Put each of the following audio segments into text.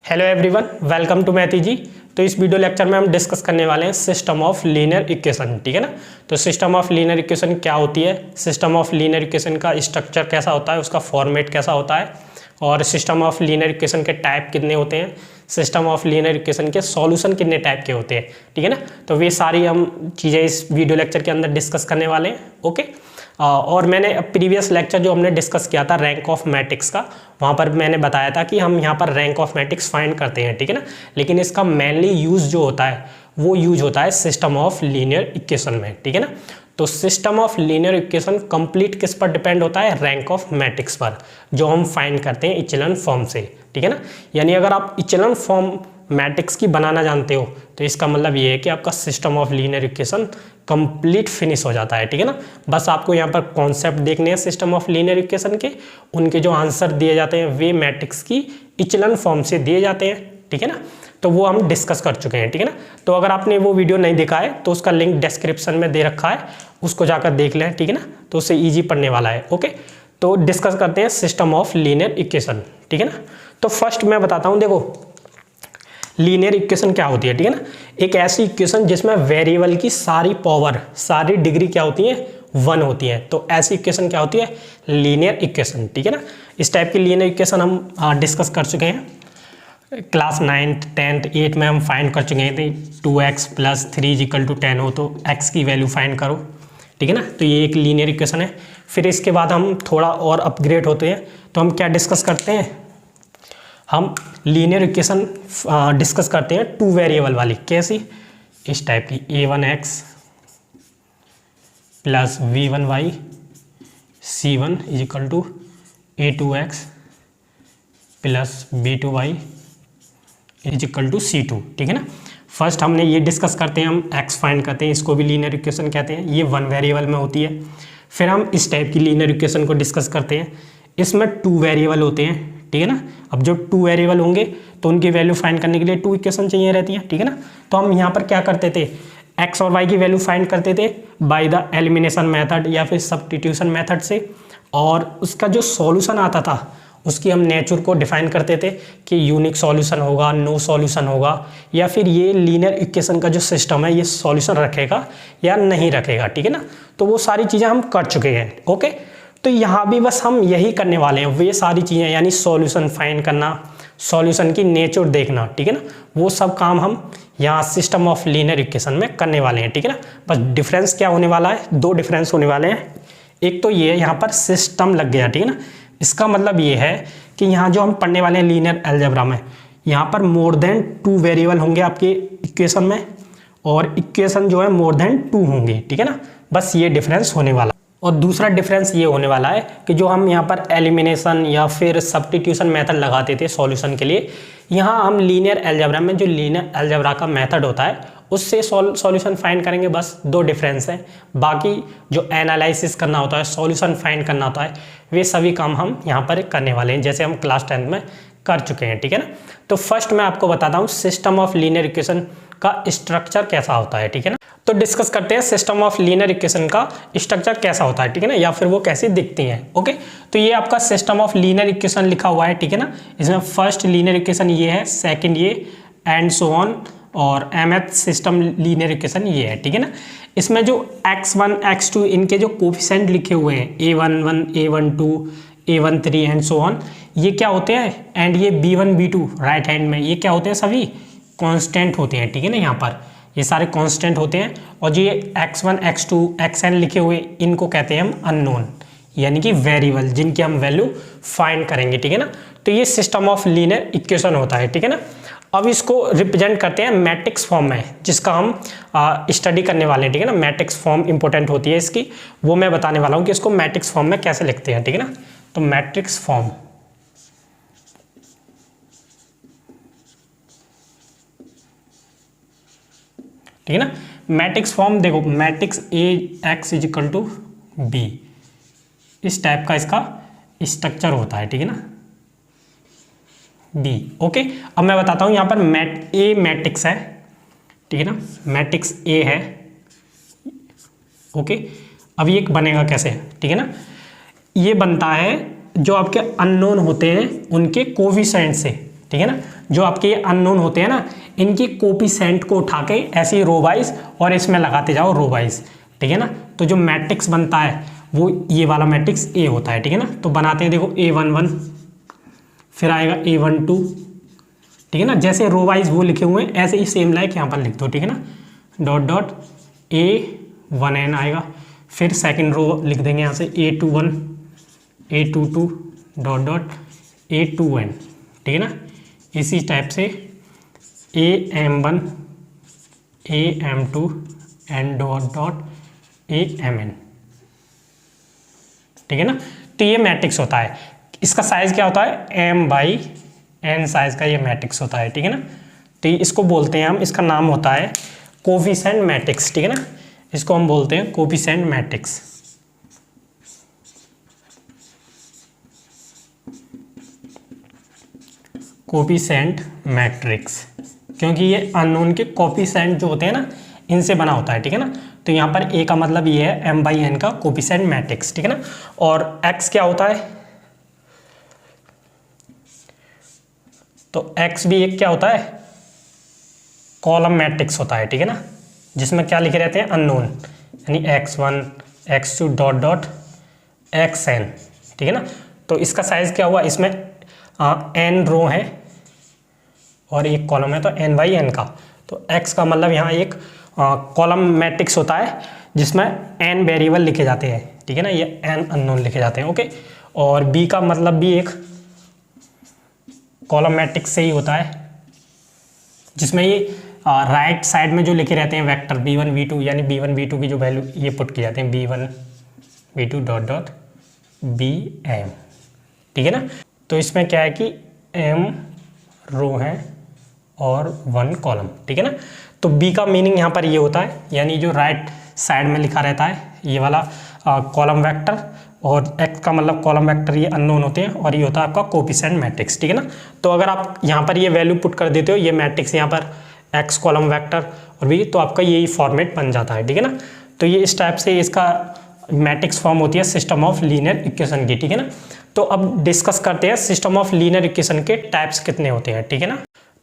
Hello everyone, welcome to मैथी जी। तो इस वीडियो लेक्चर में हम डिस्कस करने वाले हैं सिस्टम ऑफ लीनियर इक्वेशन। ठीक है ना। तो सिस्टम ऑफ लीनियर इक्वेशन क्या होती है, सिस्टम ऑफ लीनियर इक्वेशन का स्ट्रक्चर कैसा होता है, उसका फॉर्मेट कैसा होता है, और सिस्टम ऑफ लीनियर इक्वेशन के टाइप कितने होते हैं, सिस्टम ऑफ लीनियर इक्वेशन के सॉल्यूशन कितने टाइप के होते हैं। ठीक है ना। तो वे सारी हम चीज़ें इस वीडियो लेक्चर के अंदर डिस्कस करने वाले हैं। ओके। और मैंने प्रीवियस लेक्चर जो हमने डिस्कस किया था रैंक ऑफ मैट्रिक्स का, वहाँ पर मैंने बताया था कि हम यहाँ पर रैंक ऑफ मैट्रिक्स फाइंड करते हैं। ठीक है ना। लेकिन इसका मेनली यूज़ जो होता है वो यूज होता है सिस्टम ऑफ लीनियर इक्वेशन में। ठीक है ना। तो system of linear equation complete किस पर डिपेंड होता है, रैंक ऑफ मैट्रिक्स पर, जो हम फाइंड करते हैं इचेलन फॉर्म से। ठीक है ना। यानी अगर आप इचेलन फॉर्म मैट्रिक्स की बनाना जानते हो तो इसका मतलब ये है कि आपका system of linear equation complete finish हो जाता है। ठीक है ना। बस आपको यहाँ पर कॉन्सेप्ट देखने हैं सिस्टम ऑफ लीनियर इक्वेशन के, उनके जो आंसर दिए जाते हैं वे मैट्रिक्स की इचेलन फॉर्म से दिए जाते हैं। ठीक है ना। तो वो हम डिस्कस कर चुके हैं। ठीक है ना। तो अगर आपने वो वीडियो नहीं देखा है तो उसका लिंक डिस्क्रिप्शन में दे रखा है, उसको जाकर देख लें। ठीक है ना। तो उससे ईजी पढ़ने वाला है। ओके। तो डिस्कस करते हैं सिस्टम ऑफ लीनियर इक्वेशन। ठीक है ना। तो फर्स्ट मैं बताता हूँ, देखो लीनियर इक्वेशन क्या होती है। ठीक है ना। एक ऐसी इक्वेशन जिसमें वेरिएबल की सारी पावर, सारी डिग्री क्या होती है, 1 होती है। तो ऐसी इक्वेशन क्या होती है, लीनियर इक्वेशन। ठीक है ना। इस टाइप की लीनियर इक्वेशन हम डिस्कस कर चुके हैं क्लास 9th 10th 8th में हम फाइंड कर चुके हैं। 2x + 3 = 10 हो तो x की वैल्यू फाइंड करो। ठीक है ना। तो ये एक लीनियर इक्वेशन है। फिर इसके बाद हम थोड़ा और अपग्रेड होते हैं तो हम क्या डिस्कस करते हैं, हम लीनियर इक्वेशन डिस्कस करते हैं 2 वेरिएबल वाली। कैसी, इस टाइप की, a1x + v1y c1 = a2x + b2y = c2। ठीक है ना। फर्स्ट हमने ये डिस्कस करते हैं, हम x फाइंड करते हैं, इसको भी लीनियर इक्वेशन कहते हैं, ये 1 वेरिएबल में होती है। फिर हम इस टाइप की लीनियर इक्वेशन को डिस्कस करते हैं, इसमें 2 वेरिएबल होते हैं। ठीक है ना। अब जो 2 वेरिएबल होंगे तो उनकी वैल्यू फाइंड करने के लिए 2 इक्वेशन चाहिए रहती है। ठीक है ना। तो हम यहाँ पर क्या करते थे, x और y की वैल्यू फाइंड करते थे बाय द एलिमिनेशन मेथड या फिर सब्स्टिट्यूशन मेथड से, और उसका जो सॉल्यूशन आता था उसकी हम नेचर को डिफाइन करते थे कि यूनिक सॉल्यूशन होगा, नो सॉल्यूशन होगा, या फिर ये लीनियर इक्वेशन का जो सिस्टम है ये सॉल्यूशन रखेगा या नहीं रखेगा। ठीक है ना। तो वो सारी चीज़ें हम कर चुके हैं। ओके। तो यहाँ भी बस हम यही करने वाले हैं, वे सारी चीज़ें, यानी सॉल्यूशन फाइंड करना, सॉल्यूशन की नेचर देखना। ठीक है ना। वो सब काम हम यहाँ सिस्टम ऑफ लीनियर इक्वेशन में करने वाले हैं। ठीक है ना। बस डिफरेंस क्या होने वाला है, 2 डिफरेंस होने वाले हैं। एक तो ये यहाँ पर सिस्टम लग गया। ठीक है ना। इसका मतलब ये है कि यहाँ जो हम पढ़ने वाले हैं लीनियर अलजेब्रा में, यहाँ पर मोर देन 2 वेरिएबल होंगे आपके इक्वेशन में, और इक्वेशन जो है मोर देन 2 होंगे। ठीक है ना। बस ये डिफरेंस होने वाला। और दूसरा डिफरेंस ये होने वाला है कि जो हम यहाँ पर एलिमिनेशन या फिर सब्स्टिट्यूशन मेथड लगाते थे सॉल्यूशन के लिए, यहाँ हम लीनियर अलजेब्रा में जो लीनियर अलजेब्रा का मेथड होता है उससे सॉल्यूशन फाइंड करेंगे। बस 2 डिफरेंस हैं। बाकी जो एनालिसिस करना होता है, सॉल्यूशन फाइंड करना होता है, वे सभी काम हम यहाँ पर करने वाले हैं, जैसे हम क्लास 10th में कर चुके हैं। ठीक है ना। तो फर्स्ट मैं आपको बताता हूँ सिस्टम ऑफ लीनियर इक्वेशन का स्ट्रक्चर कैसा होता है। ठीक है ना। तो डिस्कस करते हैं सिस्टम ऑफ लीनियर इक्वेशन का स्ट्रक्चर कैसा होता है। ठीक है ना। या फिर वो कैसी दिखती हैं। ओके। तो ये आपका सिस्टम ऑफ लीनियर इक्वेशन लिखा हुआ है। ठीक है ना। इसमें फर्स्ट लीनियर इक्वेशन ये है, सेकंड ये, एंड सो ऑन, और mth सिस्टम लीनियर इक्वेशन ये है। ठीक है ना। इसमें जो x1 x2 इनके जो कोफिशिएंट लिखे हुए हैं, a11 a12 a13 and so on, ये क्या होते हैं, एंड ये b1 b2 राइट हैंड में, ये क्या होते हैं, सभी कांस्टेंट होते हैं। ठीक है ना। यहाँ पर ये सारे कांस्टेंट होते हैं, और जो ये x1 x2 xn लिखे हुए इनको कहते हैं हम अननोन, यानी कि वेरिएबल जिनकी हम वैल्यू फाइंड करेंगे। ठीक है ना। तो ये सिस्टम ऑफ लीनियर इक्वेशन होता है। ठीक है ना। अब इसको रिप्रेजेंट करते हैं मैट्रिक्स फॉर्म में, जिसका हम स्टडी करने वाले हैं। ठीक है ना। मैट्रिक्स फॉर्म इंपॉर्टेंट होती है इसकी, वो मैं बताने वाला हूँ कि इसको मैट्रिक्स फॉर्म में कैसे लिखते हैं। ठीक है ना। तो मैट्रिक्स फॉर्म, ठीक है ना। मैट्रिक्स फॉर्म देखो, मैट्रिक्स AX = B, इस टाइप का इसका स्ट्रक्चर होता है। ठीक है ना। B। ओके। अब मैं बताता हूँ यहाँ पर A मैट्रिक्स है। ठीक है ना। मैट्रिक्स A है। ओके। अब ये बनेगा कैसे, ठीक है ना। ये बनता है जो आपके अननोन होते हैं उनके कोफिशिएंट से। ठीक है ना। जो आपके ये अननोन होते हैं ना, इनकी कोफिशिएंट को उठा के ऐसे ही रो वाइज और इसमें लगाते जाओ रो वाइज, ठीक है ना। तो जो मैट्रिक्स बनता है वो ये वाला मैट्रिक्स ए होता है, ठीक है ना। तो बनाते हैं, देखो A11, फिर आएगा A12, ठीक है ना। जैसे रो वाइज वो लिखे हुए हैं ऐसे ही सेम लाइक यहाँ पर लिख दो, ठीक है ना। डॉट डॉट A1n आएगा, फिर सेकंड रो लिख देंगे यहाँ से A21, A22, dot dot A2n, ठीक है ना। इसी टाइप से AM1, AM2 and dot dot AMN, ठीक है ना। तो ये मैट्रिक्स होता है, इसका साइज क्या होता है m/n साइज का ये मैट्रिक्स होता है, ठीक है ना। तो इसको बोलते हैं हम, इसका नाम होता है कोफिशिएंट मैट्रिक्स, ठीक है ना। इसको हम बोलते हैं कोफिशिएंट मैट्रिक्स। कोफिशिएंट मैट्रिक्स, क्योंकि ये अननोन के कोफिशिएंट जो होते हैं ना, इनसे बना होता है, ठीक है ना। तो यहाँ पर ए का मतलब ये है m/n का कोफिशिएंट मैट्रिक्स, ठीक है ना। और x क्या होता है, तो x भी एक क्या होता है, कॉलम मैट्रिक्स होता है, ठीक है ना। जिसमें क्या लिखे रहते हैं, अननोन, यानी x1, x2 dot dot xn, ठीक है ना। तो इसका साइज क्या हुआ, इसमें n रो है और एक कॉलम है, तो n/n का। तो x का मतलब यहाँ एक कॉलम मैट्रिक्स होता है जिसमें n वेरिएबल लिखे जाते हैं, ठीक है ना, ये n अननोन लिखे जाते हैं, ओके। और b का मतलब भी एक कॉलम मैट्रिक्स से ही होता है, जिसमें ये राइट साइड में जो लिखे रहते हैं वेक्टर b1 b2, यानी b1 b2 की जो वैल्यू ये पुट की जाते हैं b1 b2 dot dot bm, ठीक है ना। तो इसमें क्या है कि m रो है और 1 कॉलम, ठीक है ना। तो b का मीनिंग यहाँ पर ये होता है, यानी जो राइट साइड में लिखा रहता है ये वाला कॉलम वेक्टर, और x का मतलब कॉलम वेक्टर, ये अननोन होते हैं, और ये होता है आपका कोफिशिएंट मैट्रिक्स, ठीक है ना। तो अगर आप यहाँ पर ये वैल्यू पुट कर देते हो, ये मैट्रिक्स यहाँ पर x कॉलम वेक्टर और b, तो आपका यही फॉर्मेट बन जाता है, ठीक है ना। तो ये इस टाइप से इसका मैट्रिक्स फॉर्म होती है सिस्टम ऑफ लीनियर इक्वेशन की, ठीक है ना। तो अब डिस्कस करते हैं सिस्टम ऑफ लीनियर इक्वेशन के टाइप्स कितने होते हैं, ठीक है ना।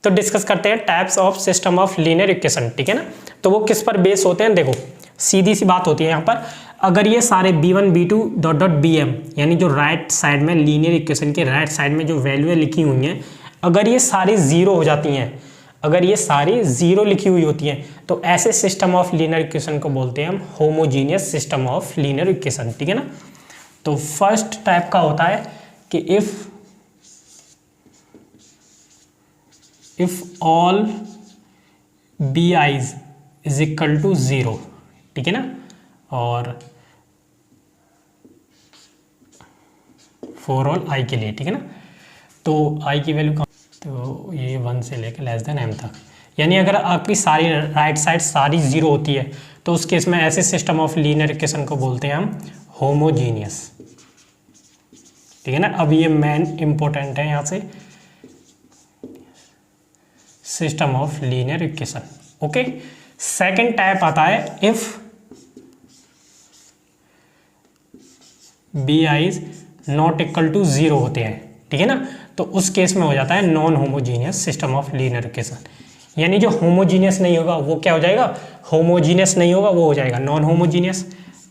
तो डिस्कस करते हैं types of system of linear equation, ठीक है ना। तो वो किस पर बेस होते हैं, देखो सीधी सी बात होती है यहाँ पर, अगर ये सारे b1 b2 dot dot bm, यानी जो राइट साइड में लीनियर इक्वेशन के राइट साइड में जो वैल्यू लिखी हुई हैं, अगर ये सारी जीरो हो जाती हैं, अगर ये सारी जीरो लिखी हुई होती हैं, तो ऐसे सिस्टम ऑफ लीनियर इक्वेशन को बोलते हैं हम homogeneous system of linear equation, ठीक है ना। तो फर्स्ट टाइप का होता है कि if all bi's is equal to 0, ठीक है ना। और फॉर ऑल i के लिए, ठीक है ना। तो i की वैल्यू तो ये 1 से लेकर लेस देन m तक, यानी अगर आपकी सारी राइट साइड सारी जीरो होती है, तो उस केस में ऐसे सिस्टम ऑफ लीनियर इक्वेशन को बोलते हैं हम होमोजीनियस, ठीक है ना। अब ये मेन इंपॉर्टेंट है यहाँ से, system of linear equation, okay. Second type आता है if bi's not equal to 0 होते हैं, ठीक है ना। तो उस केस में हो जाता है non homogeneous system of linear equation, यानी जो होमोजीनियस नहीं होगा वो क्या हो जाएगा, होमोजीनियस नहीं होगा वो हो जाएगा नॉन होमोजीनियस।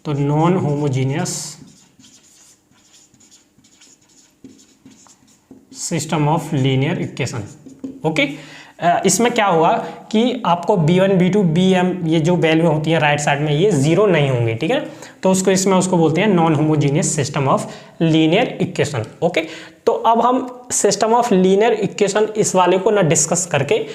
तो non homogeneous system of linear equation, okay. इसमें क्या होगा कि आपको b1 b2 bm ये जो वैल्यू होती है राइट साइड में ये जीरो नहीं होंगे, ठीक है। तो उसको बोलते हैं non homogeneous system of linear equation, okay. तो अब हम सिस्टम ऑफ लीनियर इक्वेशन इस वाले को ना डिस्कस करके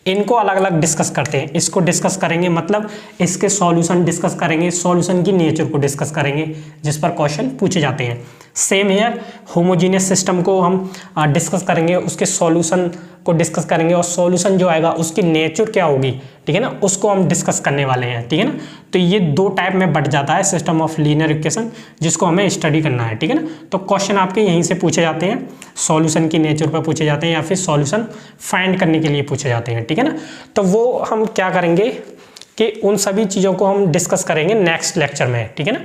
इनको अलग अलग डिस्कस करते हैं। इसको डिस्कस करेंगे मतलब इसके सॉल्यूशन डिस्कस करेंगे, सॉल्यूशन की नेचर को डिस्कस करेंगे जिस पर क्वेश्चन पूछे जाते हैं। सेम है होमोजीनियस सिस्टम को हम डिस्कस करेंगे, उसके सॉल्यूशन को डिस्कस करेंगे, और सॉल्यूशन जो आएगा उसकी नेचर क्या होगी, ठीक है ना, उसको हम डिस्कस करने वाले हैं, ठीक है ना। तो ये दो टाइप में बढ़ जाता है सिस्टम ऑफ लीनियर इक्वेशन, जिसको हमें स्टडी करना है, ठीक है ना। तो क्वेश्चन आपके यहीं से पूछे जाते हैं, सॉल्यूशन की नेचर पर पूछे जाते हैं या फिर सॉल्यूशन फाइंड करने के लिए पूछे जाते हैं, ठीक है ना। तो वो हम क्या करेंगे कि उन सभी चीज़ों को हम डिस्कस करेंगे नेक्स्ट लेक्चर में, ठीक है ना,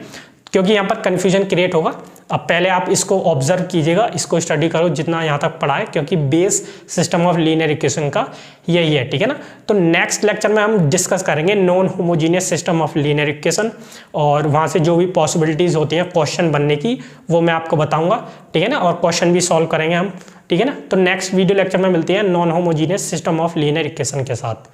क्योंकि यहाँ पर कन्फ्यूजन क्रिएट होगा अब पहले आप इसको ऑब्जर्व कीजिएगा, इसको स्टडी करो जितना यहाँ तक पढ़ा है, क्योंकि base system of linear equation का यही है, ठीक है ना। तो नेक्स्ट लेक्चर में हम डिस्कस करेंगे non homogeneous system of linear equation, और वहाँ से जो भी पॉसिबिलिटीज़ होती हैं क्वेश्चन बनने की वो मैं आपको बताऊँगा, ठीक है ना, और क्वेश्चन भी सॉल्व करेंगे हम, ठीक है ना। तो नेक्स्ट वीडियो लेक्चर में मिलते हैं non homogeneous system of linear equation के साथ।